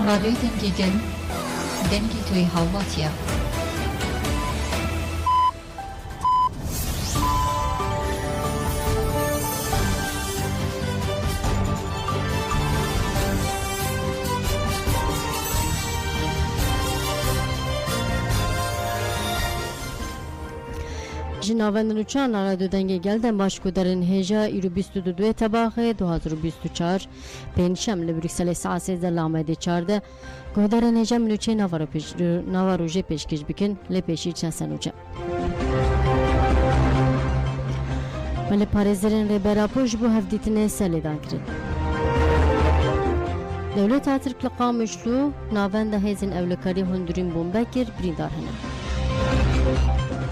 رادیو دنگیگن دنگی توی هاواتیا جناوندن چان رادیو دنگی گلدن باش کودرن هجا ایرو 22 تباخه 2024 پنجشنبه لبریکسل ساعت 13 لامده 14 کودرن هجا منوچه نواروجه پیشکش بکن لپیشی چند سنوچه ولی پارێزەرên ڕێبەراپۆش بۆ هەفدیتنê سەلێدان kirin. Dewleta Tirk li Qamişlû navenda hêzên ewlekarî hundirîn bombe kir birîndar hene.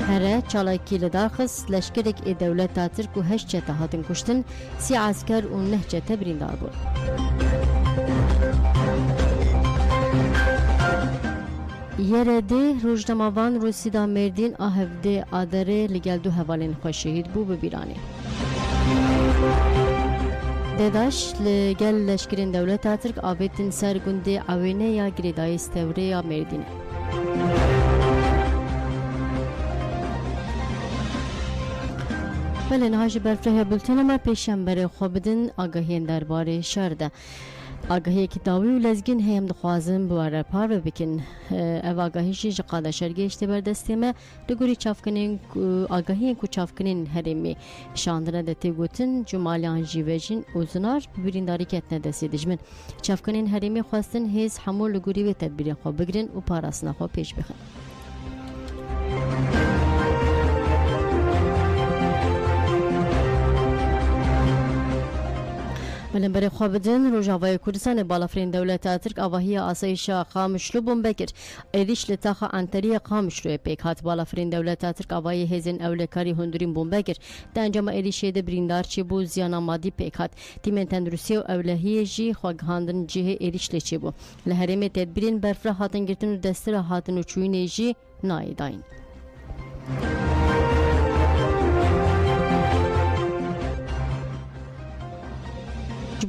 Here çalakî li daxist leşkerek ê Dewleta Tirk û 8 çete hatin kuştin, 3 asker û 9 çete birîndar bûn. Yerê rojnamavan Rûsîda Mêrdîn a hevdê Aderê li gel du hevalên xwe şehîd bû bi bîranê. Dedaş li gel leşkerên Dewleta Tirk avêtin ser gundê Awêne ya girêdayî Stewrê ya Mêrdînê. Belê niha ji berfirehya bultena me pêşemberê xwe bidin agahiyên derbarê şer de. Agahiyekî dawî û lezgîn heyem dixwazin bi werepar ve bikin. Ev agahî jî ji qada şergehiştê berdestê me li gorî çavkinên agahiyên ku çavkinên herêmê şandine de tê gotin cumaliyan jî vejin û zinar bi birîndarî ketine destê dijmin. Çavkinên herêmê xwestin hêz hemû li gorî vê tedbîrên xwe bigirin û parastina xwe pêş bixin. Melemberê xwe bidin Rojavayê Kurdistanê balafirên Dewleta Tirk avahiya asayişa Qamişlû bombe kir. Êriş li taxa Anteriya Qamişlûyê pêk hat balafirên Dewleta Tirk avayê hêzên ewlekarî hundirîn bombe kir. Di encama êrişê de birîndar çêbû ziyana madî pêk hat. Tîmên tenduristiyê û ewlehiyê jî xwegihandin cihê êriş lê çêbû. Li herêmê tedbîrên berfireh hatin girtin û destira hatin û çûyînê jî nayê dayîn.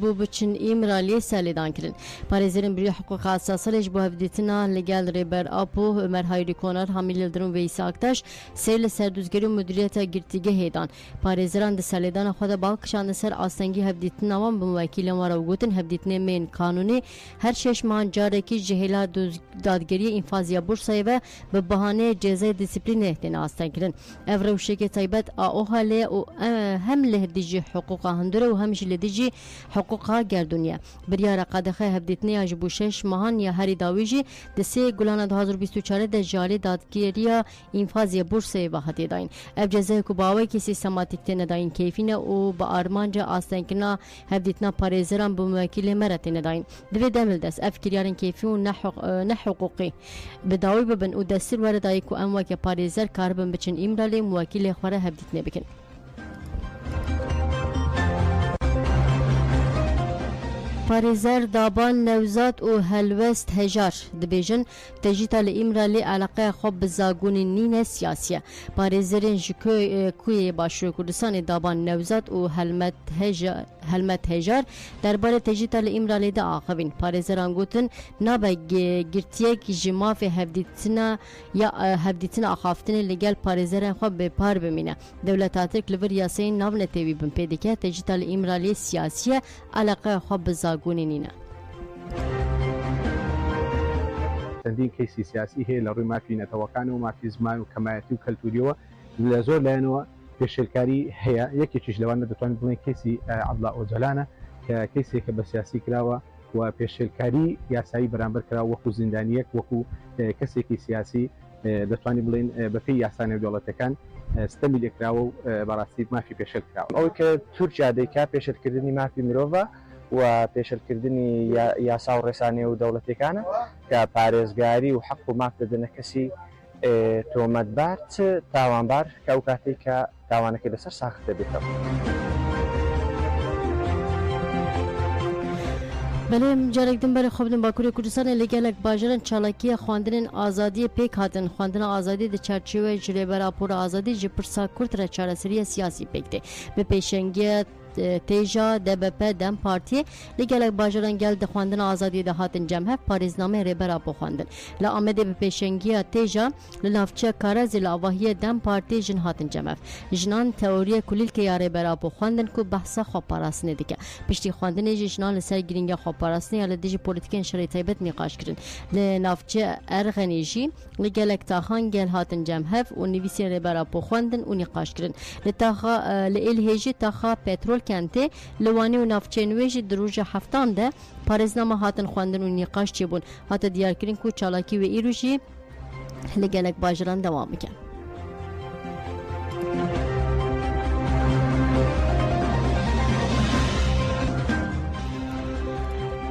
بۆ بچن ئیمرالیە سەلێدان kirin. Parêzerên birî hiqûqa esasî ji bo hevdîtina li gel rêberap û Ömer Hayrî Konar Hamîl Yıldırım ve İsa Aktaş sêr li serdûzgerî û mudîriyeta girtîgehê dan. Parêzeran di selêdana xwe de balkişandin ser astengî hevdîtina wan bi wekîlên wara û gotin hevdîtinê mên kanûnî her 6 mahan carekî ji hêla dadgeriyê înfaziya Bursayê ve bi bihaneyê cezayê dîsîplînê têne asteng kirin. Ev rewşekê taybet a oha lê û hem li dijî hiqûqa hundir û hem jî li dijî حقوقها گردونیه بریاره قدخه هفدیتنی اج بو 6 ماهان یا هری داوی جی د 3 گلان 2024 د جاری دادگیری انفازی بورسه وحدی داین اف جزای کو باوی کی سیستماتیک تنه داین کیفینه او با ارمانجا استنکنا هفدیتنا پاریزران بو موکیل مرتنه داین دوی دمل دس اف کریارن کیفی و نه حقوقی بداوی ببن او دستور وردای کو اموا کی پاریزر کاربن بچن امرالی موکیل خوره هفدیتنه بکن پارێزەر دابان نەوزات û helwest hejar dibêjin tejîta li îmralê eleqeya xwe bi zagûnê nîne siyasî. Parêzerên ji Kuyê Başûrê Kurdistanê daban newzat û helmet hejar derbarê tejîta li îmralê de axivîn. Parêzeran gotin nabe girtiyek ji mafê hevdîtina axaftinê li gel parêzerên xwe bêpar bimîne. Dewleta Tirk li vir yasayên nav netêwî bin pê dike tejîta li îmralê siyasî eleqeya xwe bi زاگونینه چەندین کەیسی سیاسی هەیە لە ڕووی مافی نەتەوەکان و مافی زمان و کەمایەتی و کەلتوریەوە لە زۆر لایەنەوە پێشێلکاری هەیە یەکێکیش لەوانە دەتوانین بڵێن کەیسی عەبدوڵڵا ئۆجەلانە کە کەیسێکە بە سیاسی کراوە و پێشێلکاری یاسایی بەرامبەر کراوە وەکو زیندانیەک وەکو کەسێکی سیاسی دەتوانین بڵێن بەپێی یاسا نێودەوڵەتەکان ستەمی لێکراوە و بەڕاستی مافی پێشێل کراوە ئەوەی کە تورکیا دەیکا پێشێلکردنی مافی مرۆڤە و پێشەلکردنی یاسا و ڕێسانێ و دەوڵەتەکانە کە پارێزگاری و حەق و ماف دەدەنە کەسی تۆمەتبار چ تاوانبار کە ئەو کاتێک کە تاوانەکە لەسەر ساخت دەبێتەوە. بەڵێ جارێک دەمبەرە خۆ بدن باکووری کوردستانê li gelek bajaran çalakiya xwandinên azadiyê pêk hatin xwandina azadî di çerçeveyê ji rêberapora azadî ji pirsa Kurd re çareseriya siyasî pêk tê bi pêşengiya تیجا DBP دم پارتی لگلک باجران گل دخواندن آزادی دهاتن جمع پاریزنامه ریبرا بخواندن لآمده به پیشنگی تیجا لنافچه کارز لاواهی دم پارتی جن هاتن جمع جنان تئوری کلیل که یاره برا بخواندن که بحث خواب پاراسنه دیگه پشتی خواندن جنان لسر گرینگ خواب پاراسنه یا دیجی پولیتیکن شرای تایبت نقاش کرن لنافچه ارغنیجی لگلک تاخان گل هاتن جمع و نویسی ریبرا بخواندن و نقاش کرن لإلهیجی تاخا پترول کنته لوانی و نافچه نویجی دروج هفتان ده پارزنامه هاتن خواندن و نقاش چی بون هاتا دیار کرن که چالاکی و ایروژی لگلک باجران دوام کن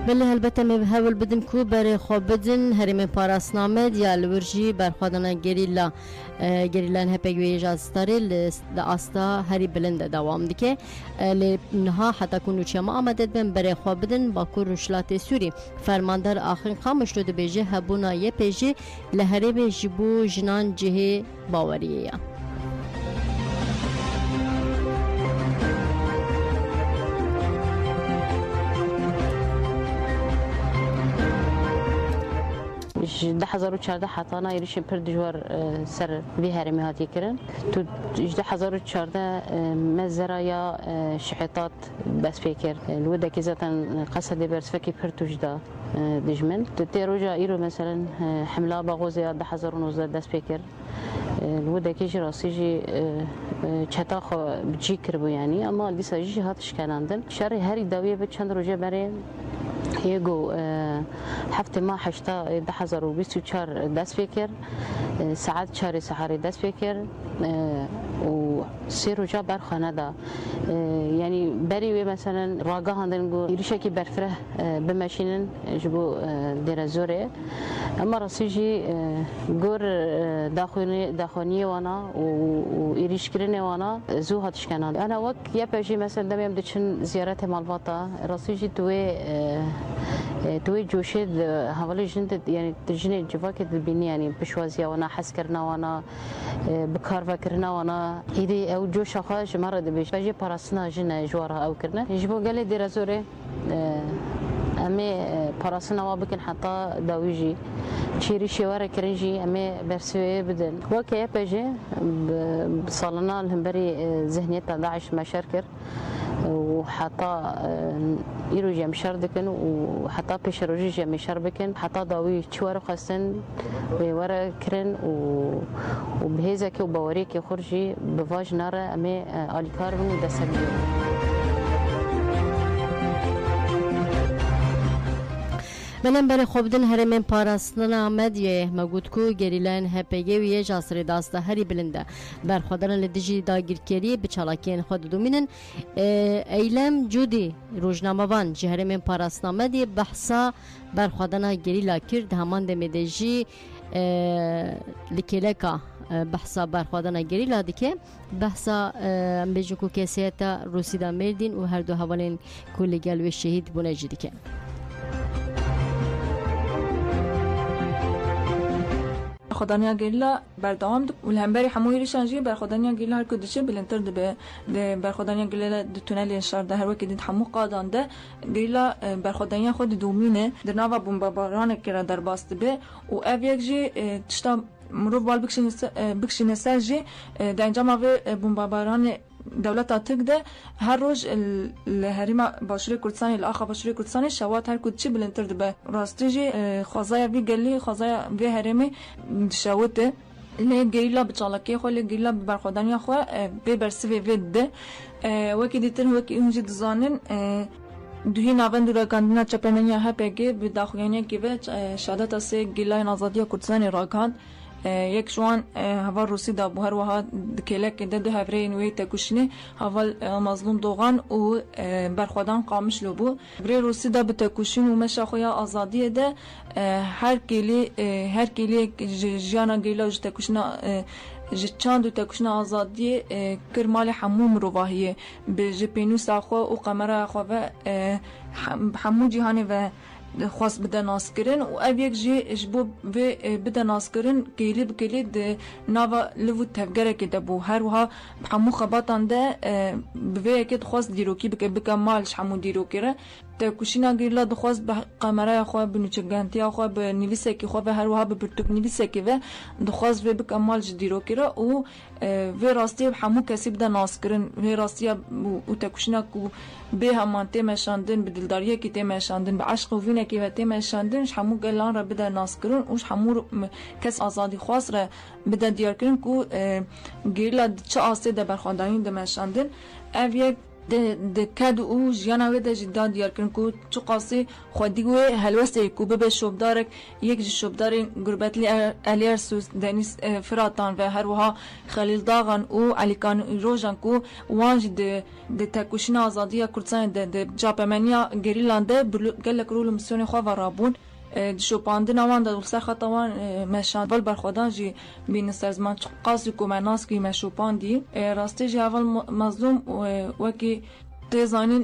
بله البته می هول بدن کو بر خواب بدن هرم پاراسنامه یا لورجی بر خودنا گریلان هپگوی جاستاری لاستا هری بلند دوام دیگه لنها حتی کنو چما آمدد بن بر خواب بدن با کور رشلات سوری فرماندار آخرین خامش رو بیجه هبونا یه پیجه لهری به جبو جنان جه باوریه ده 2014 حتانا يريش پر دجوار سر في هرمي هاتي كرن تو 2014 مزرايا شحطات بس فكر الودا كيزاتن قصد برسفكي پر تجدا دجمن تيروجا ايرو مثلا حمله باغوزيا 2019 دس فكر الودا كيجي راسيجي چتا خو بجي كربو يعني اما لسه جي هاتش كانندن شري هري داويه بچند روجه بري يجو هفته ما حشتا 2024 دست فکر ساعت 4 سحری دست فکر و سيرو جا برخانه دا يعني بري مثلا راقا هندن جو يريشكي برفره بماشينن جبو دير زوري اما راسيجي جور داخوني وانا ويريش كرني وانا زو هاتش كانان انا وك يا بيجي مثلا دميم دچن زيارت مالباتا راسيجي توي جوشيد هولي جند يعني تجني جواك البني يعني بشوازيا وانا حس كرنا وانا بكار فكرنا وانا هيدي او جوش خاش مره دبيش باجي باراسنا جنا جوارها او كرنا يجبو قال لي دير زوري امي باراسنا وابكن حتى داويجي تشيري شوارع كرنجي امي برسوي بدن وكي باجي صالنا الهمبري ذهنيه داعش مشاركر وحتى يروجي مشار دكن وحتى بيشروجي جا مشار بكن حتى داوي تشوار خاصن بورا كرن وبهذاك وبوريك خرجي بفاج نار امي الكار ودسبيو بلن بر خوبدن هرمن پاراستنا مدیه مگود کو گریلان هپگی وی جاسری داستا هری بلنده بر خودن لدیجی داگیرکری به چالاکین خود دومینن ایلم جودی روزنامه‌وان هرمن پاراستنا مدیه بحثا بر خودن گریلا کرد همان دمدجی لکلکا بحثا بر خودن گریلا دیگه بحثا بجکو کسیتا روسی دا مردین و هر دو حوالین کل گلو شهید بونه جدیکه خدانیا گیلا بردام والهمبري حموي ريشانجي بر خدانیا گیلا هر کدشه بلنتر ده بر خدانیا گیلا د تونل انشار ده هر وقت حمو قادان ده گیلا بر خدانیا خود دومینه در نوا بمباران کرا در باست به و اف یک جی تشتا مرو بال بکشین سرجی در انجام و بمباران دولت تقده هر روز الهريمه باشوری کردستان الاخ باشوری کردستان شوات هر کدچی بلنتر ده راستیجی خزایا وی گلی خزایا وی هرمه شوته لی گیلا بچالاکی خو لی گیلا برخودانی خو به برسوی ود وکی دیتن وکی اونجی دزانن دوی ناون دورا کاندنا چپنیا هپگی به داخویانی کی و شهادت سه گیلا آزادی کردستان راکان یک جوان هوا روسی دا بهر وها دکلک ده هفرین وی تکوشنی هوا مظلوم دوغان و برخودان قامش لبو بر روسی دا بتکوشن و مشاخویا آزادی ده هر کلی جانا گیلا تکوشنا جچاند و تکوشنا آزادی کرمال حموم رواهیه به جپینو ساخو و قمره خو و حمو جهانی و خواست بده ناس کرن و اف یک جی جبو بده ناس کرن کلی بکلی ده ناوا لفو تفگره که دبو هر وها همو خباتان ده به که خواست دیروکی بکه مالش همو دیروکی تکوشینا گیرلا دخواست به قمره خواه به نوچگانتی خواه به نویسه که خواه به هر وها به پرتوک نویسه که و دخواست به کمال جدیرو کرا و راستی همو کسی بده ناس کرن و راستی و تکوشینا کو به همان تیمشاندن به دلداریه که تیمشاندن به عشق و وینه که تیمشاندنش همو گلان را بده ناس کرن وش همو کس آزادی خواست را بده دیار کرن کو گیرلا چه آسته ده برخواندانی ده مشاندن او یک de kad û jiyana wê de jî da diyarkirin ku çi qasî xwedî wê helwestê ku bibe şovdarek yek ji şovdarên gurbetlî Elêrsûs Deniz Firatan ve her wiha Xelîl Daxan û Elîkan Rojan ku wan jî di tekuşîna azadiya Kurdistanê de capemeniya gerîlan de gelek rûl û misyonê xwe ve rabûn شوپاندن آوان داد سر خط آوان مشان ول برخوادان جی بین سرزمان قاصی کومناس کی مشوپاندی راستی جی اول مظلوم و کی تزانین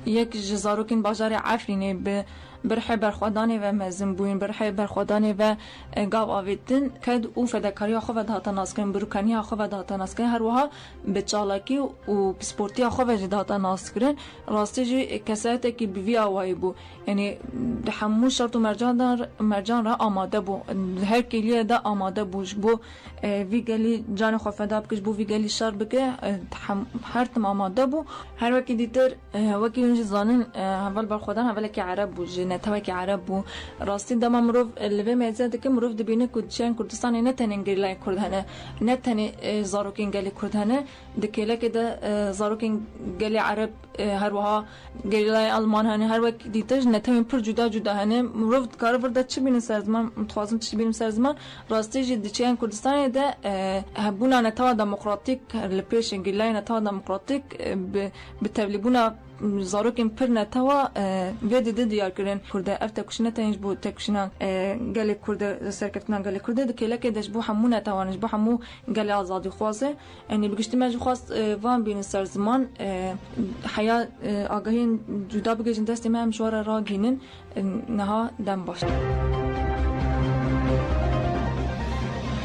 یک جزاروکین بازار عفرینه به برحی برخوادانی و مزم بوین برحی برخوادانی و گاو آویدن کد او فداکاری خو و دهات ناسکن بروکنی خو و دهات ناسکن هر وها به چالاکی و سپورتی خو و دهات ناسکن راستی جی کسایت کی بی اوای بو یعنی همو شرط و مرجان را آماده بو هر کلیه ده آماده بوش بو وی گلی جان خو فدا بکش بو وی گلی شر بکه هر تم آماده بو هر وکی دیتر وکی اونج زانن اول برخوادان اول کی عرب بو نتوی که عرب بو راستی دما مروف لوی مزه که مروف دبینه کردستان کردستان نه تنین گریلای کردهنه نه تنی زاروکین گلی کردهنه دکیله که ده زاروکین گلی عرب هر وها گریلای آلمان هنه هر وقت دیتش نه تنین پر جدا هنه مروف کار ورده چی بینیم سرزمان متخوازم چی بینیم سرزمان راستی جد چین کردستان ده هبونا نتوا دموکراتیک لپیش گریلای نتوا دموکراتیک به تبلیغونا زاروکین پر نتوا وید دیار کردن کرده اف تکشنه تنج بو تکشنه گلی کرده سرکتنا گلی کرده دکیله که دش بو همو نتوانش بو همو گلی آزادی خواسته یعنی بگشتی مجبور خواست وان بین سرزمان حیات آگاهی جدا بگیرن دستی من مشوار را گینن نها دم باشه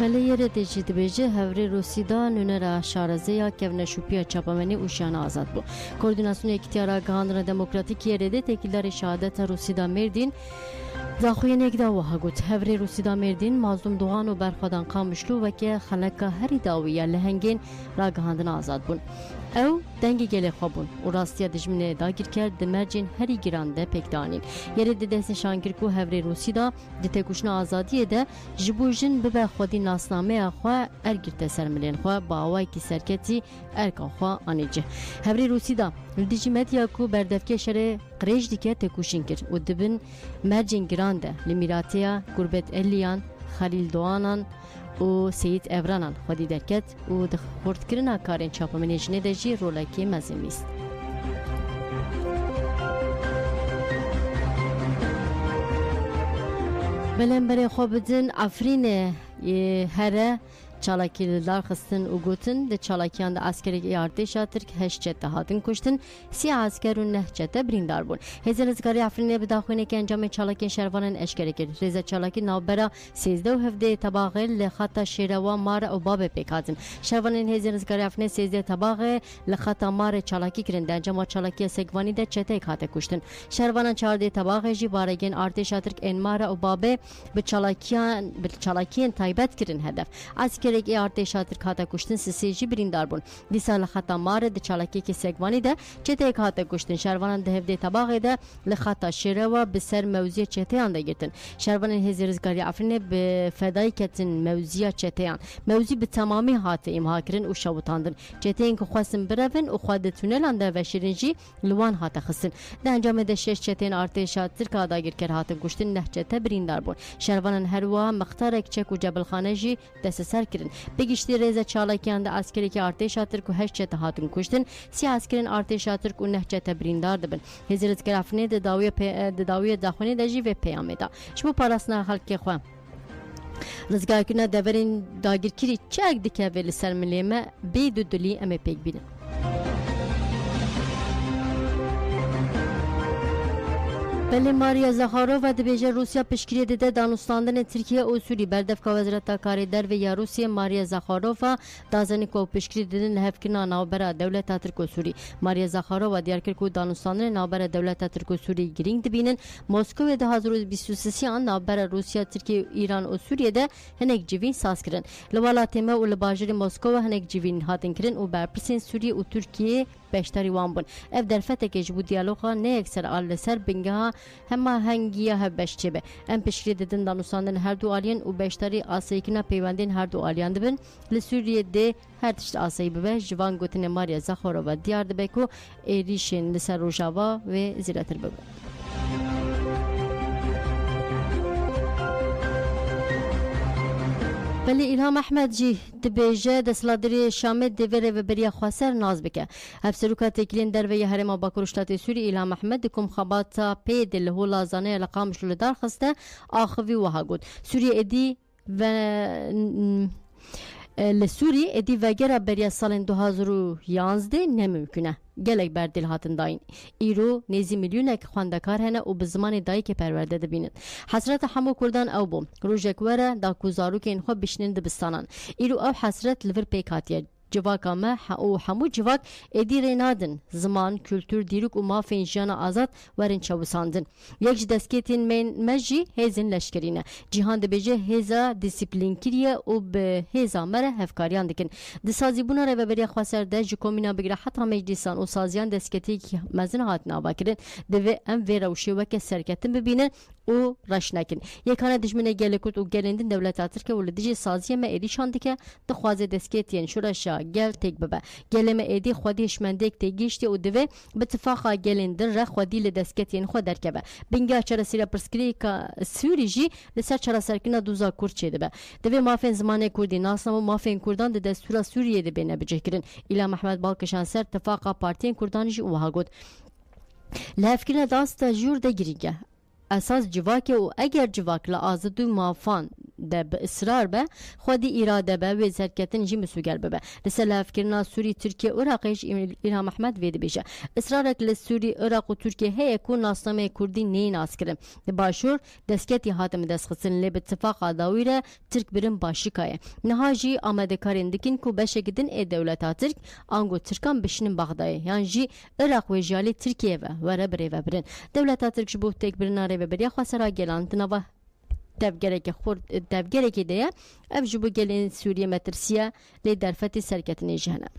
Veli yere de jî dibêje hevrê Rûsîda nûnera şarezeya kevneşûpiya çapamenî û jiyana azad bû. Koordînasyona Yekîtiyara Gihandina Demokratîk Yerê de têkildarê şehadeta Rûsîda Mêrdîn Zaxuyên yekda wiha got hevrê Rûsîda Mêrdîn mazlûm Doğan û berxwedan Qamişlû weke xeleka herî dawî ya lehengên ragihandina azad bûn. Ew dengê gelê xwe bûn û rastiya dijminê dagirker di mercên herî giran de pêk danîn. Yerê di destê şankir ku hevrê Rûsîda di têkoşina azadiyê de ji bo jin bibe xwedî nasnameya xwe ergirte ser milên xwe bi awayekî serketî erka xwe anî cih. Hevrê Rûsîda li dijî medya ku berdevkê şerê qirêj dike têkoşîn kir û dibin mercên giran de li mîratiya Gurbet Eliyan, Xelîl Doğanan û Seyîd Evranan xwedî derket û di xurtkirina karên çapamenê jinê de jî rolekê mezin bîst. Belemberê xwe bidin Efrînê here çalakî li dar xistin û gotin di çalakiyan de askerekî artêşa Tirk 8 çete hatin kuştin, 30 asker û 9 çete birîndar bûn. Hêzên Rizgarî Efrînê bi daxwînekî encamê çalakiyên şervanên eşkere kir. Rêza çalakî navbera 13 û 17 tebaxê li xeta şêrewa Mare û Babê pêk hatin. Şervanên Hêzên Rizgarî Efrînê 13 tebaxê li xeta Mare çalakî kirin de encama çalakiya Sekvanî de çeteyek hate kuştin. Şervanan 14 tebaxê jî baregên artêşa Tirk ên Mare û Babê bi çalakiyên taybet kirin hedef. Askerekî artêşa Tirk hate kuştin sisê jî birîndar bûn. Dîsa li xeta Mare di çalakiyekî Sekvanî de çeteyek hate kuştin. Şervanan di hevdê tebaxê de li xeta şêrewa bi ser mewziya çeteyan de girtin. Şervanên Hêzê Rizgarî Efrînê bi fedayî ketin mewziya çeteyan. Mewzî bi temamî hate îmha kirin û şewitandin. Çeteyên ku xwestin birevin û xwe di tûnelan de veşîrin jî li wan hate xistin. Di encamê de 6 çeteyên artêşa Tirk dagirker hatin kuştin, 9 çete birîndar bûn. Şervanan her wiha mixtarek çek û cebilxane jî desteser kirin. Bigiştî rêza çalakiyan de askerekî artêşa Tirk û 8 çete hatin kuştin, 30 askerên artêşa Tirk û 9 çete birîndar dibin. Hêzê Rizgarî Efrînê di dawiya daxwînê de jî vê peyamê da. Ji bo parastina xelkê xwe rizgarkirina deverên dagirkirî çek dikeve li ser milê me bê dudilî em ê pêk bînin. بله ماریا زخارووا دبیجه روسیا پشکری داده دانستاندن ترکیه و سوری بردفکا وزارت کاری در و یا روسیه ماریا زخارووا دازنی کو پشکری دادن لحفکنا نوبر دولت ترک و سوری ماریا زخارووا دیار کرد کو دانستاندن نوبر دولت ترک و سوری گرینگ دبینن مسکو 2023 آن نوبر روسیا ترکیه ایران و سوریه ده هنگ جوین ساز کردن لولات ما و لباجر مسکو هنگ جوین هاتن کردن و برپرسین سوریه و ترکیه بیشتری وان بون اف در فتح که جبو دیالوگا نه اکثر آل سر بنگها همه هنگیه هف بشچه به ام پشکری دادن دانستاندن هر دو آلیان و بیشتری آسایکنا پیوندین هر دو آلیان دبن لسوریه ده هر تشت آسایی به جوان گوتن ماریا زخارووا دیار دبه کو ایریشن لسر روجاوا و زیراتر ببن بله الهام احمد جی دبیجه دستلادری شامل دوره و بریا خواستر ناز بکه افسروکا تکلین در وی هرم باکروشتات سوری الهام احمد دکم خباتا پی دل هو لازانه لقامش لدار خسته آخوی وها گود سوری ادی و لسوری ادی وگره بریا سال 2011 نممکنه گلک بردل هاتن داین ایرو نیزی میلیونک خواندکار هنه و به زمان دایی که پرورده دبینند حسرت همو کردان او بوم روژک وره دا کوزارو که اینخوا بشنین دبستانان ایرو او حسرت لور پیکاتیه جواکا ما او همو جواک ادی رینادن زمان کلتور دیروک و مافین جانا آزاد ورن چوساندن یک دسکتین من مجی هزین لشکرینه جهان دبیجه هزا دیسیپلین کریه و به هزا مره هفکاریان دکن دسازی بونا رو بریا خواستر ده جکومینا بگره حتی مجلسان و سازیان دسکتی که مزن هات نابا کرن دوی ام ویرا و شیوک سرکتن ببینن و رش نکن یکانه دجمنه گله کرد و گلندن دولت ترکیه و لدیجی سازیه ما ایریشان دکه دخوازه دسکتین شورشا گل تک ببه گله ما ایدی خودیش مندک تگیشتی و دوی بتفاقا گلندن را خودی لدسکتین خود درکبه بینگاه چرا سیرا پرسکری که سوری جی لسر چرا سرکنا دوزا کرد چه دبه دوی مافین زمانه کردی ناسم و مافین کردان ده دستورا سوریه ده بینه بجه کرن ایلا محمد بالکشان سر تفاقا پارتین کردانجی وها گود لحفکرنا داستا جور ده گریگه اساس جواک و اگر جواک لازدو مافان ده به اصرار به خودی اراده به و سرکتن جی مسوگر به لسه افکرنا سوری ترکیه عراقش الهام احمد وید بشه اصرارک لسوری عراق و ترکیه هی کو ناسنامه کردی نه ناس کرد باشور دسکتی هاتم دسخسن ل به اتفاق داویره ترک برم باشیکای نهاجی آماده کارین دکین کو بشه گدن ای دولت ترک انگو ترکان بشنن بغدای یعنی جی عراق و جالی ترکیه و ره بره و برن دولت ترک بو تک برناره و بریا خسرا گلانت نوا دبگرک خورد دبگرک دیه اف جبو گلین سوریه مترسیه لی درفتی سرکتنی جهنم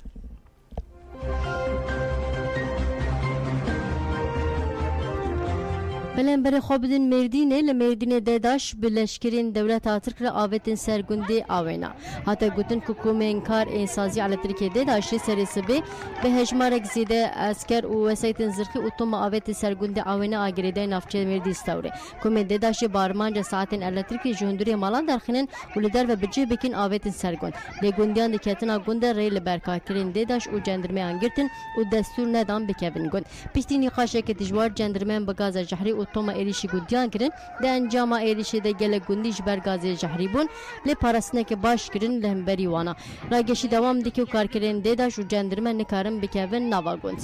بلن بر خوابدن مردینه لمردینه داداش بلشکرین دولت ترک را آوتن سرگندی آوینا حتی گوتن کوکومن کار انسازی على ترکیه داداش سرسبه به هجمارک زیده اسکر و وسایتن زرخی اتوم آوت سرگندی آوینا آگریده نافچه مردی استوره کومن داداش بارمانجا ساعتن على ترکیه جهندوری مالان درخنن ولدر و بجه بکن آوتن سرگند لگندیان دکتنا گنده ریل برکاکرین داداش و جندرمه انگرتن و دستور ندام بکوین گند پیشتی نقاشه که تجوار جندرمه بگاز جهری توما ایریشی گودیان کرن ده انجام ایریشی ده گله گندیش برگازی جهری بون لی پارسنه که باش کرن لهمبری وانا راگشی دوام دیکو کار کرن دیداش و جندرمه نکارم بکوین نوا گند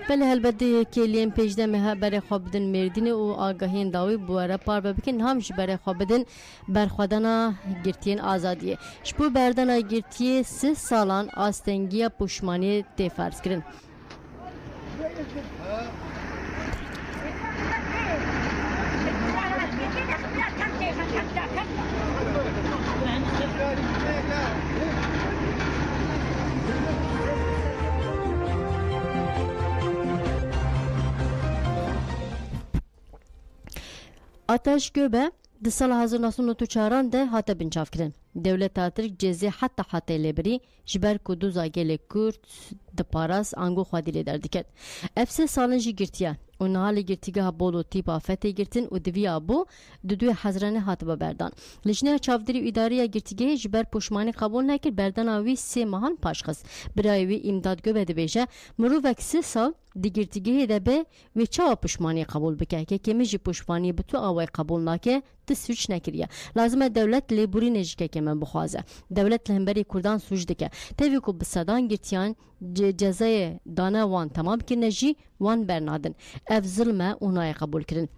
بله البته کلیم پیجده مه برای خوابدن مردین و آگاهین داوی بواره پار بکن همش برای خوابدن برخوادنا گرتین آزادیه شپو بردن گرتیه 3 سالان آستنگی پشمانی تفرض کردن آتش گوبه ده سال 1994 ده هاته بنچاف کرن دولت ترک جزی حتی لیبری جبر کدو زاگل کرد ده پاراس انگو خوادی لیدر دکت افسه سالن جی گرتیا و نهال گرتیگاه بولو تیپا فته گرتن و دویا بو دو حزرانه هاتبه بردان لجنه چاودری اداری گرتیگه جبر پشمانی قبول نکر بردان آوی 3 ماهان پاشخص برای وی امداد گو بده بیجه مروفک 3 سال دیگرتیگه ده به و چا پشمانی قبول بکه که کمیجی پشمانی به تو آوای قبول نکه تسویچ نکریه لازمه دولت لیبوری نجکه که من بخوازه دولت لهمبری کردان سوچ دکه تاوی که بسادان گرتیان جزای دانه وان تمام کرنه جی وان برنادن اف ظلمه اونای قبول کرن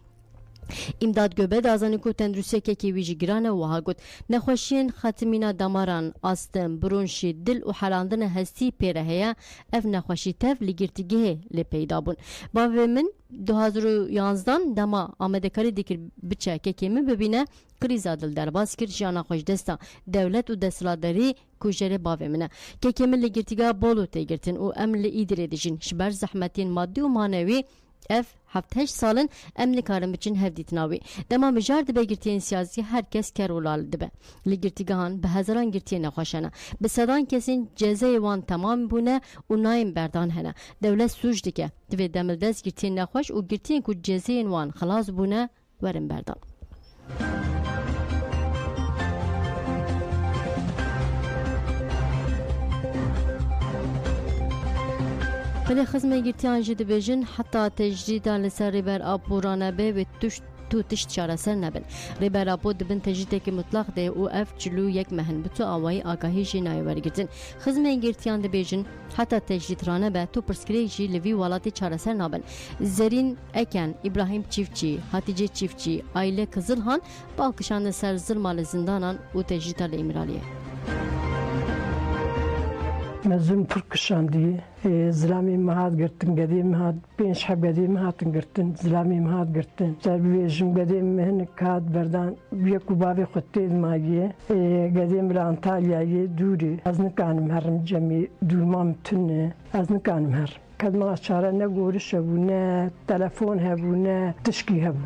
امداد گوبه دازانی کو تندرستی که ویجی گرانه و ها گوت نخوشین خاتمینا دماران آستم برونشی دل و حراندن هستی پیره هیا اف نخوشی تف لگرتیگه لی پیدا بون باوی من 2011 دما آمده کاری دیگر بچه که من ببینه کریزا دل درباز کرد جانا خوش دستا دولت و دستلاداری کوجره باوی منه که من لگرتیگه بولو تیگرتن و امل ایدره دیجین شبر زحمتین مادی و مانوی اف 7 سالن امن کارم بچین هفدیت ناوی دما مجار دبه گرتین سیاسی هر کس کرولال دبه لگرتیگان به هزاران گرتین نخوشنه به صدان کسین جزای وان تمام بونه و نایم بردان هنه دولت سوج دکه دوی دمل دست گرتین نخوش و گرتین که جزای وان خلاص بونه ورم بردان ولی خزمه گرتیان جد بیجن حتی تجدید لسر ریبر آبورانه به و تو تشت چاره سر نبن ریبر آبو دبن تجدید که مطلق ده و اف چلو یک مهن بتو آوائی آگاهی جی نایور گرتن خزمه گرتیان ده بیجن حتی تجدید رانه به تو پرسکری جی لوی والاتی چاره سر نبن زرین اکن ابراهیم چیفچی هاتیجه چیفچی آیله کزلهان بالکشان سر ظلمال زندانان و تجدید امیرالیه مزون ترکشاندی زلامی مهاد گرتن قدیم مهاد بینش حب قدیم مهاتن گرتن زلامی مهاد گرتن سربی جم قدیم مهن کاد بردان بیکو بابی خطید ماگیه قدیم بلا انتالیایی دوری از نکانم هرم جمی دورمام تنه از نکانم هر کدما چاره نگورش هبونه تلفن هبونه تشکی هبو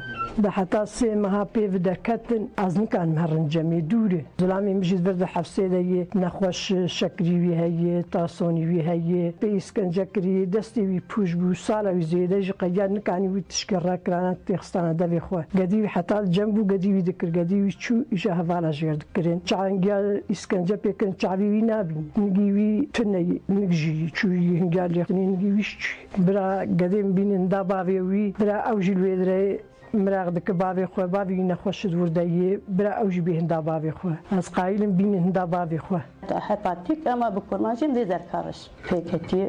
ده حتی 3 ماه پیو درکتن از نکانم هرم جمی دوری زلامی مجید برد حفصه دیگه نخوش شکری وی هیه تاسونی وی هیه اسکنجه کری دستی وی پوش بو سالا وی زیده جی قیاد نکانی وی تشکر را کرانه تیخستانه دوی خواه گدی وی حتی جنبو گدی وی دکر گدی وی چو ایجا حوالا جگر دکرین چانگیال اسکنجه پیکن چاوی وی نابین نگی وی تنه نگجی چوی هنگال یخنی نگی ویش چوی برا گدیم بینن دا باوی وی برا اوجیل وی دره مراغ دک باوی خواه باوی نخوش دوردایی برا اوجی بیهن دا باوی خواه از قایلم بینن دا باوی خواه هپاتیک اما بکرماشیم دیگر کارش فکری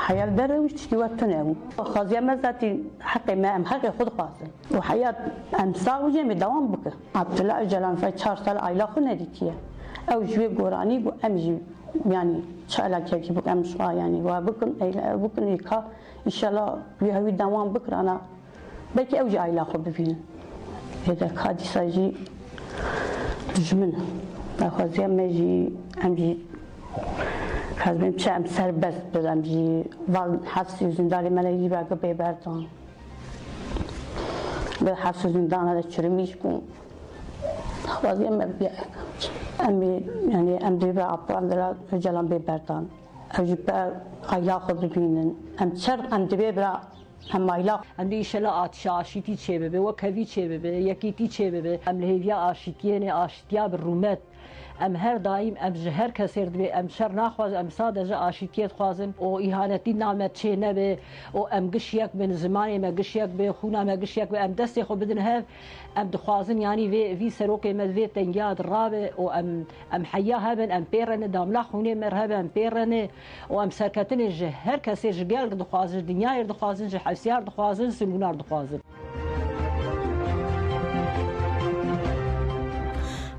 حیات داره وش چی وقت نمو خازی مزاتی حق ما ام حق خود خواستن و حیات امسال وجه می دوام بکه عبدالله جلان فای 4 سال عیلا خود ندیتیه او جوی گورانی و امجی یعنی چالا کی بک امشوا یعنی و بکن یکا انشالله بیهوی دوام بکرانا بلکه اوجی عیلا خود ببینن هذا کادی ساجی دجمنه خازی مجی امجی خازم شام سربست بدم جی وال حفظ زندانی منی باقی ببردان به حفظ زندان هذا چرمیش کن خازی مبیع امی یعنی امری به آبان دل جلان ببردان اوجی به عیلا خود ببینن چر امری به هم عیلا امری ایشلا آتشاشیتی چه ببه و کوی چه ببه یکیتی چه ببه املهیا آشتیانه آشتیا برومت ام هر دایم ام جهر کسر دبی ام شر نخواز ام ساده آشتیت خوازن و ایهانتی نامت چه نبه و ام گشیک من زمانی ما گشیک به خونا ما گشیک به ام دستی خو بدن هف ام دخوازن یعنی وی سروک مدوی تنجاد رابه و ام حیا هبن ام پیرن داملا خونه مرهب ام پیرن و ام سرکتن جهر کسر جگل دخوازن دنیای دخوازن جحسیار دخوازن سلونار دخوازن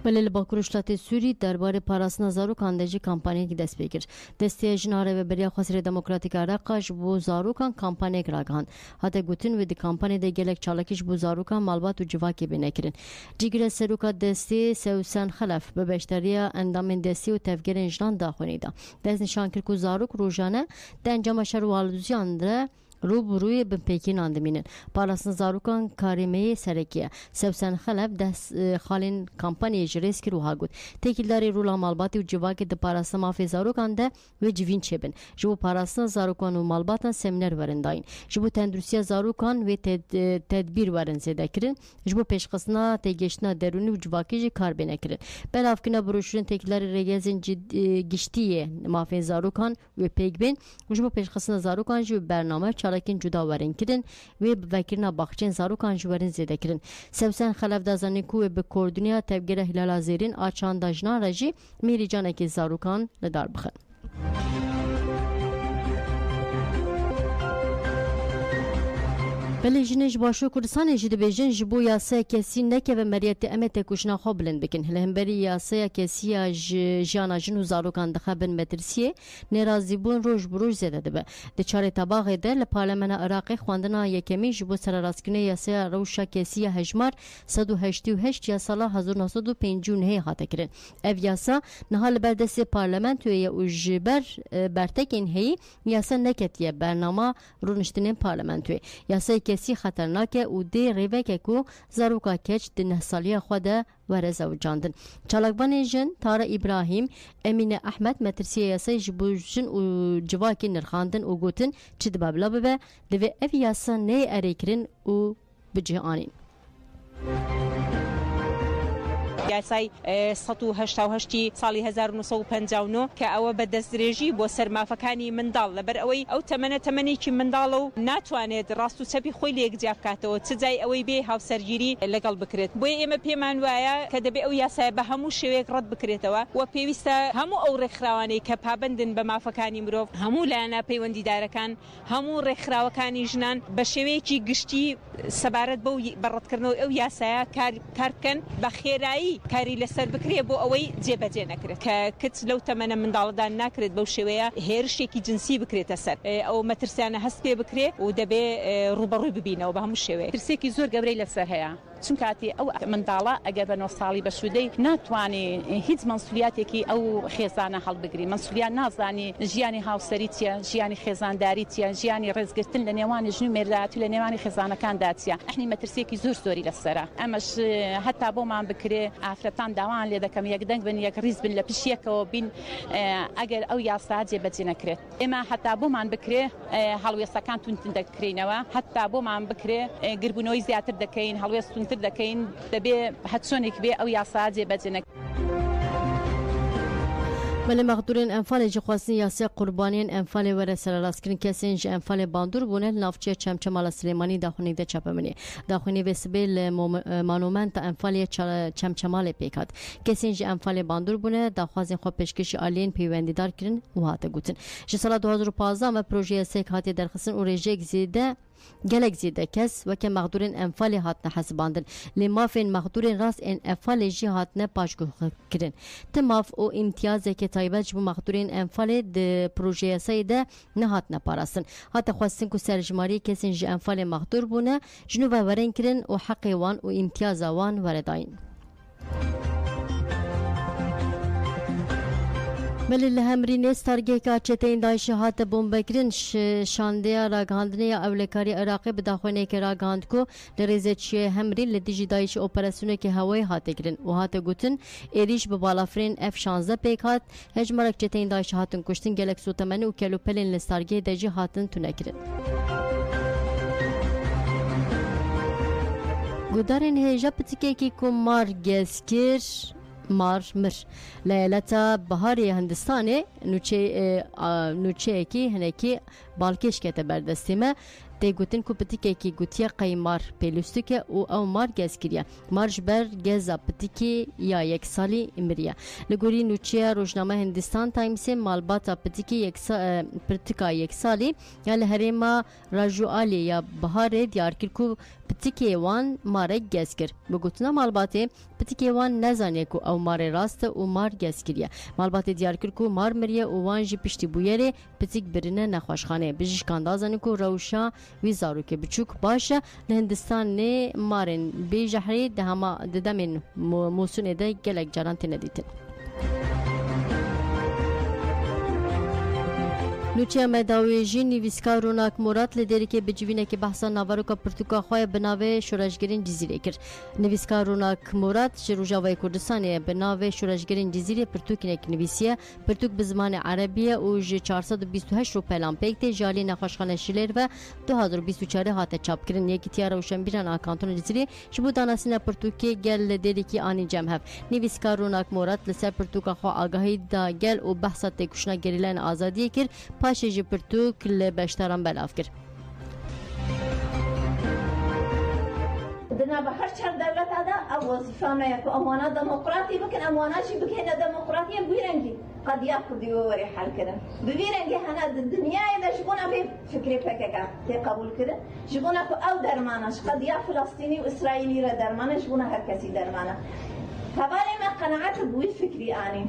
ولی باکروشلات سوری درباره پاراسنا زاروکان دجی کمپانی کی دست بگیر دستی جناره و بریا خسر دموکراتیک عراقش بو زاروکان کمپانی گراگان حتی گوتن و دی کمپانی دی گلک چالکیش بو زاروکان مالبات و جواکی بینکرین جیگر سروکا دستی سوسن خلف به بیشتریا اندام دستی و تفگیر انجلان داخونیدا دست نشان کرد که زاروک روزانه در انجام شهر والدوزیان داره روبروی بن پیکین اندمینن پاراسن زاروکان کاریمه سرکیه سبسن خلف دست خالین کمپانی جریس کی روها گود تکیلداری رولا مالباتی و جواکی د پاراسن مافی زاروکان ده و جوین چبن جو پاراسن زاروکان و مالباتن سمینر ورنداین جو تندرسیا زاروکان و تدبیر ورن زده کرن جو پیشقسنا تگشنا درونی و جواکی کار بنکرن بلافکنا بروشورن تکیلداری رگزن گشتیه مافی زاروکان و پیگبین جو پیشقسنا زاروکان جو برنامه چالاکین جدا ورن کرن و وکرنا باخچن زاروکان جو ورن زده کرن سبسن خلف دازانی کو به کوردنیا تبگره هلال زیرین آچان داجنا رجی میری جانکی زاروکان لدار بخن بله جنش باشو کردستان جد بیجن جبو یاسه کسی نکه و مریت امت کشنا خواب بلند بکن هلهمبری یاسه کسی جانا جنو زاروکان دخبن مترسیه نرازی بون روش بروش زده دبه ده چاره تباغه ده لپارلمان عراقی خواندنا یکمی جبو سر راسکنه یاسه روشا کسی هجمار 188 یا سالا 1959 هاته کرن اف یاسه نهال بردست پارلمان توی او جبر برتکین هی یاسه نکتیه برنامه رونشتنین پارلمان توی یاسه کسی خطرناکه و دی ریوه که کو زاروکا کچ ده 9 سالی خوده ورزه و جاندن چالکبان جن تارا ابراهیم امین احمد مترسیه یاسه جبوجن و جواکی نرخاندن و گوتن چی دبابلا ببه دوی اف یاسه نه اریکرین و بجهانین یاسای 188 ساڵی 1959 کە ئەوە بەدەستدرێژی بۆ سەرمافەکانی منداڵ لەبەر ئەوەی ئەو تەمەنێکی منداڵە و ناتوانێت ڕاست و چەپی خۆی لێکجیا بکاتەوە چ جای ئەوەی بێ هاوسەرگیری لەگەڵ بکرێت بۆیە ئێمە پێمان وایە کە دەبێت ئەو یاسایە بە هەموو شێوەیەک ڕەت بکرێتەوە و پێویستە هەموو ئەو ڕێکخراوانەی کە پابندن بە مافەکانی مرۆڤ هەموو لایەنە پەیوەندیدارەکان هەموو ڕێکخراوەکانی ژنان بە شێوەیەکی گشتی سەبارەت بەو بەڕەتکردنەوە ئەو یاسایە کار بکەن بە خێرایی کاری لەسەر بکرێ بۆ ئەوەی جێبەجێ نەکرێت کە کچ لەو تەمەنە منداڵدان ناکرێت بەو شێوەیە هێرشێکی جنسی بکرێتە سەر ئەو مەترسیانە هەست پێ بکرێ و دەبێ ڕوبەڕووی ببینەوە بە هەموو شێوەیە ترسێکی زۆر گەورەی لەسەر هەیە چون کاتی ئەو منداڵە ئەگەر بە 9 ساڵی بەشودەی ناتوانێ هیچ مەسئولیاتێکی ئەو خێزانە هەڵبگری مەسئولیت نازانی ژیانی هاوسەری چیە ژیانی خێزانداری چیە ژیانی ڕێزگرتن لە نێوانی ژن و مێرداتی لە نێوانی خێزانەکاندا چیە ئەحنی مەترسێکی زۆری لەسەرە ئەمەش هەتا بۆمان بکرێ ئافرەتان داوان لێ دەکەم یەکدەنگ بن یەک ڕیز بن لە پشیەکەوە بین ئەگەر ئەو یاسا جێبەجێ نەکرێت ئێمە هەتا بۆمان بکرێ هەڵوێستەکان تونتن دەکرێنەوە هەتا بۆمان بکرێ گربوونەوەی زیاتر دەکەین هەڵوێست دەکەین دەبێ هەچۆنێک بێ ئەو یاسا جێبەجێ نەکرێت بله مقدورین انفال جخواستین یاسه قربانین انفال وره سرالاسکرین کسین جه انفال باندور بونه نافچه چمچمال سلیمانی داخونی ده چپمنی داخونی وسبیل مانومنت انفال چمچمال پیکات کسین جه انفال باندور بونه داخوازین خواه پشکش آلین پیوندیدار کرن و هاته گوتن جه سال 2015 و پروژه سیک هاتی درخصن و رژه گزیده gelek zêde kes weke mexdûrên enfalê hatine hesibandin lê mafên mexdûrên rast ên enfalê jî hatine paşguhkirin ti maf û îmtiyazeke taybet ji bo mexdûrên enfalê di projeyasayê de nehatine parastin hate xwestin ku serjmariyê kesên ji enfalê mexdûr bûne ji nû ve werên kirin û heqê wan û îmtiyaza wan weredayîn ملی همری نستارگی که چتین دایش هات بمبکرین شاندیا راگاندنی اولکاری عراقی بداخونه که راگاند کو لریزه چی همری لدیجی دایش اپراسیونه که هوای هات گرین و هات گوتن ایریش به بالافرین F-16 پیکات هجمارک چتین دایش هاتن کشتن گلک سوتمنی و کلوپلین نستارگی دجی هاتن تونکرین گودارین هجا پتیکی که کمار گزکر مار مر لیلتا بهاری هندستانه نوچه کی هنکی بالکش کته بردستیمه دی گوتن کو پتیکه کی گوتیا قیمار پلوستیکه او مار گزکریه مارج بر گزا پتیکی یا یک سالی امریه لگوری نوچه روزنامه هندستان تایمز مالباتا پتیکی پرتیکا یک سالی یا لهریما راجوالی یا بهار دیارکر کو پتیکی وان مار گزکر بگوتنا مالباتی پتیکی وان نزانه کو او مار راست او مار گزکریه مالباتی دیارکر کو مار مریه او وان جی پشتی بویره پتیک برینه نخوشخانه بجش کاندازانه کو روشا وی زاروکه بچوک باشه لهندستان نه مارن بی جهری ده هما ددمن موسونه ده گلک جران تندیتن نوچیا مداویجی نویسکار روناک مراد لدری که بجوینه که بحثا ناوروکا پرتوکا خواه بناوه شورشگرین جزیره کرد. نویسکار روناک مراد روجاوای کردستانی بناوه شورشگرین جزیره پرتوکینه که نویسیه پرتوک به زمان عربیه و 428 رو پیلان پیکته جالی نخوشخانه شلر و 2024 هاته چاپ کرن. یکی تیاره و شنبیران آکانتون جزیره شبو داناسین پرتوکی گل لدری که آنی جمع هف. نویسکار روناک مراد لسر پرتوکا خواه آگاهی دا گل و بحثا تکشنا گریلان آزادیه کرد پاش جی پرتوک لبشتران بلاف کرد. دنا بهر چر دولت هذا او وظيفه يكون امانه ديمقراطي بكن امانه شي بكن ديمقراطيه بيرنجي قد ياخذ يوري حال كده بيرنجي هنا الدنيا اذا شغونا في فكري فكك تقبل كده شغونا او درمانش قد يا فلسطيني واسرائيلي درمانه شغونا هر كسي درمانه فبالي ما قناعات بوي فكري اني